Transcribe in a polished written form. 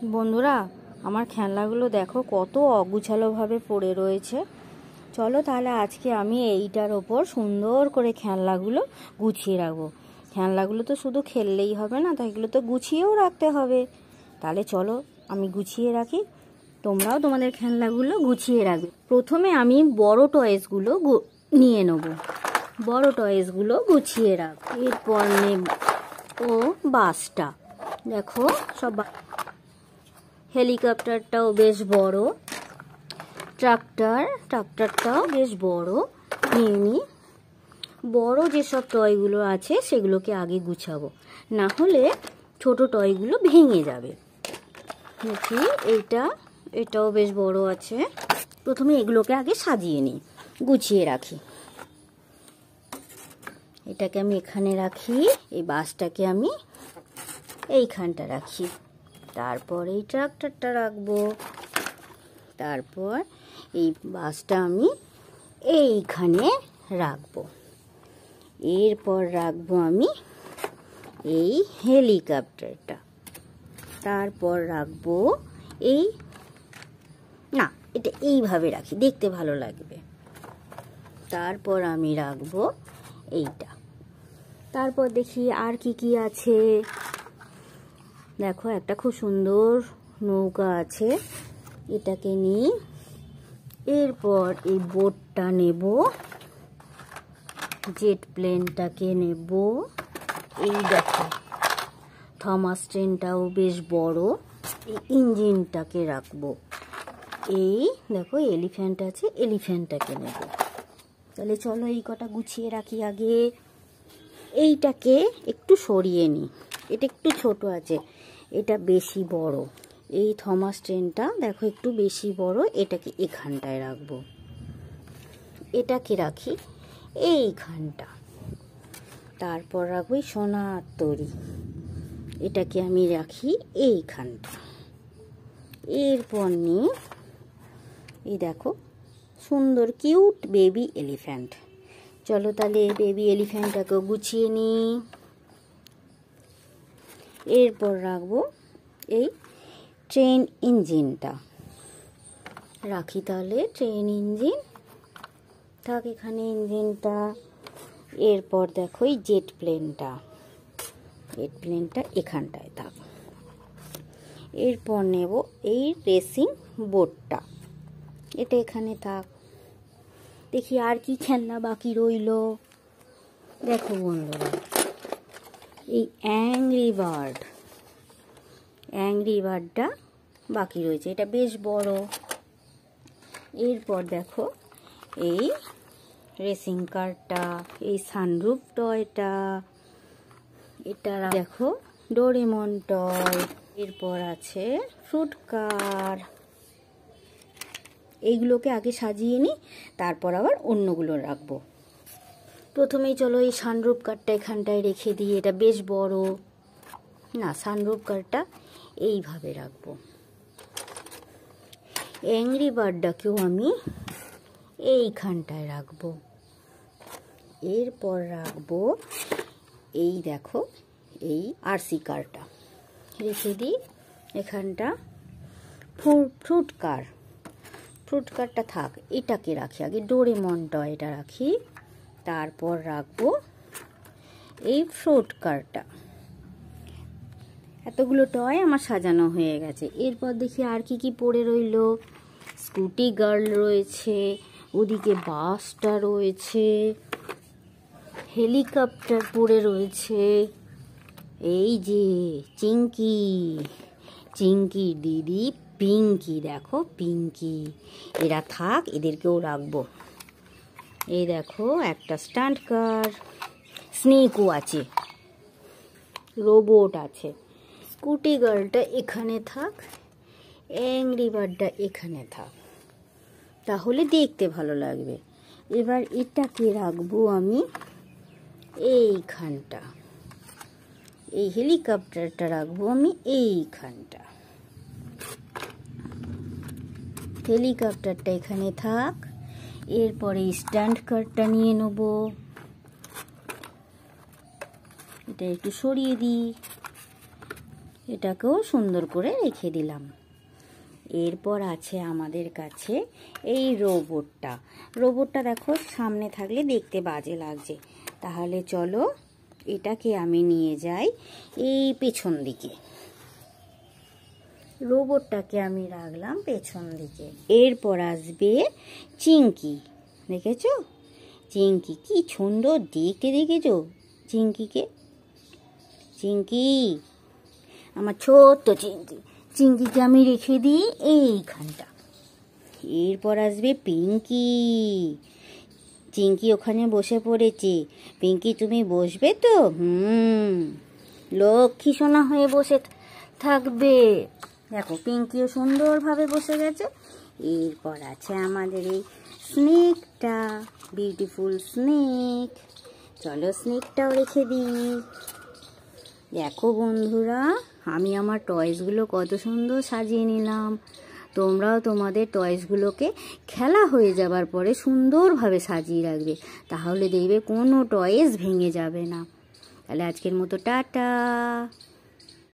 বন্ধুরা, আমার খেলনাগুলো দেখো কত অগুছালোভাবে পড়ে রয়েছে। চলো তাহলে আজকে আমি এইটার ওপর সুন্দর করে খেলনাগুলো গুছিয়ে রাখবো। খেলনাগুলো তো শুধু খেললেই হবে না, তাই এগুলো তো গুছিয়েও রাখতে হবে। তাহলে চলো আমি গুছিয়ে রাখি, তোমরাও তোমাদের খেলনাগুলো গুছিয়ে রাখবে। প্রথমে আমি বড় টয়েসগুলো নিয়ে নেব, বড় টয়েসগুলো গুছিয়ে রাখ। এরপর নেব ও বাসটা, দেখো সব হেলিকপ্টারটাও বেশ বড়, ট্রাক্টরটাও বেশ বড়। নিয়ে নিই বড় যেসব টয়গুলো আছে সেগুলোকে আগে গুছাবো, না হলে ছোট টয়গুলো ভেঙে যাবে। দেখি এটাও বেশ বড় আছে। প্রথমে এগুলোকে আগে সাজিয়ে নিই, গুছিয়ে রাখি। এটাকে আমি এখানে রাখি, এই বাসটাকে আমি এইখানটা রাখি, তারপর এই ট্রাক্টরটা রাখবো, তারপর এই বাসটা আমি এইখানে রাখবো। এরপর রাখবো আমি এই হেলিকপ্টারটা, তারপর রাখবো এটা এইভাবে রাখি, দেখতে ভালো লাগবে। তারপর আমি রাখবো এইটা। তারপর দেখি আর কি আছে। দেখো একটা খুব সুন্দর নৌকা আছে, এটাকে নিই। এরপর এই বোটটা নেব, জেট প্লেনটাকে নেব। এই দেখো থমাস ট্রেনটাও বেশ বড়, এই ইঞ্জিনটাকে রাখবো। এই দেখো এলিফ্যান্ট আছে, এলিফ্যান্টটাকে নেব। তাহলে চলো এই কটা গুছিয়ে রাখি আগে। এইটাকে একটু সরিয়ে নিই, এটা একটু ছোট আছে, এটা বেশি বড়। এই থমাস ট্রেনটা দেখো একটু বেশি বড়, এটাকে এখানটায় রাখবো। এটাকে রাখি এইখানটা। তারপর রাখবো সোনার তরী, এটাকে আমি রাখি এইখানটা। এরপর নিই এই দেখো সুন্দর কিউট বেবি এলিফ্যান্ট। চলো তাহলে বেবি এলিফ্যান্টটাকেও গুছিয়ে নিই। এরপর রাখবো এই ট্রেন ইঞ্জিনটা, রাখি তাহলে ট্রেন ইঞ্জিন থাক এখানে, ইঞ্জিনটা। এরপর দেখো এই জেট প্লেনটা এখানটায় থাক। এরপর নেব এই রেসিং বোটটা, এটা এখানে থাক। দেখি আর কি খেলনা বাকি রইল। দেখো বন্ধুরা, এই অ্যাংরি বার্ডটা বাকি রয়েছে, এটা বেশ বড়। এরপর দেখো এই রেসিং কারটা, এই সানরুফ টয়টা, এটা দেখো ডোরেমন টয়। এরপর আছে ফ্রুট কার। এইগুলোকে আগে সাজিয়ে নিই, তারপর আবার অন্যগুলো রাখবো। প্রথমেই চলো এই সানরুফ কারটা এখানটায় রেখে দিই, এটা বেশ বড় না। সানরুফ কারটা এইভাবে রাখবো। অ্যাংরি বার্ডটাকেও আমি এইখানটায় রাখবো। এরপর রাখবো এই দেখো এই আরসি কারটা, রেখে দিই এখানটা। ফ্রুট কারটা থাক, এটাকে রাখি আগে। ডোরেমন টয়টা রাখি, তারপর রাখবো এই ফ্রুট কারটা। এতগুলো টয় আমার সাজানো হয়ে গেছে। এরপর দেখি আর কি পড়ে রইল। স্কুটি গার্ল রয়েছে, ওদিকে বাসটা রয়েছে, হেলিকপ্টার পড়ে রয়েছে, এই যে চিঙ্কি দিদি পিঙ্কি, দেখো পিঙ্কি, এরা থাক, এদেরকেও রাখবো। এই দেখো একটা স্টান্ট কার, স্নেকও আছে, রোবট আছে। স্কুটি গার্লটা এখানে থাক, অ্যাংরি বার্ডটা এখানে থাক, তাহলে দেখতে ভালো লাগবে। এবার এটাকে রাখবো আমি এইখানটা, এই হেলিকপ্টারটা রাখবো আমি এইখানটা। হেলিকপ্টারটা এখানে থাক। এরপরে স্ট্যান্ড কারটা নিয়ে নেব, এটা একটু সরিয়ে দিই। এটাকেও সুন্দর করে রেখে দিলাম। এরপর আছে আমাদের কাছে এই রোবটটা দেখো সামনে থাকলে দেখতে বাজে লাগছে, তাহলে চলো এটাকে আমি নিয়ে যাই এই পেছন দিকে। রোবটটাকে আমি রাখলাম পেছন দিকে। এরপর আসবে চিংকি, দেখেছো চিংকি কি সুন্দর দেখতে, দেখেছো চিংকিকে? চিংকি আমার ছোট্ট চিংকিকে আমি রেখে দিই এইখানটা। এরপর আসবে পিঙ্কি, চিংকি ওখানে বসে পড়েছে। পিঙ্কি তুমি বসবে তো? লক্ষ্মী সোনা হয়ে বসে থাকবে। দেখো পিঙ্কিও সুন্দরভাবে বসে গেছে। এরপর আছে আমাদের এই স্নেকটা, বিউটিফুল স্নেক। চলো স্নেকটাও রেখে দিই। দেখো বন্ধুরা, আমি আমার টয়েসগুলো কত সুন্দর সাজিয়ে নিলাম। তোমরাও তোমাদের টয়েসগুলোকে খেলা হয়ে যাবার পরে সুন্দরভাবে সাজিয়ে রাখবে, তাহলে দেখবে কোনো টয়েস ভেঙে যাবে না। তাহলে আজকের মতো টাটা।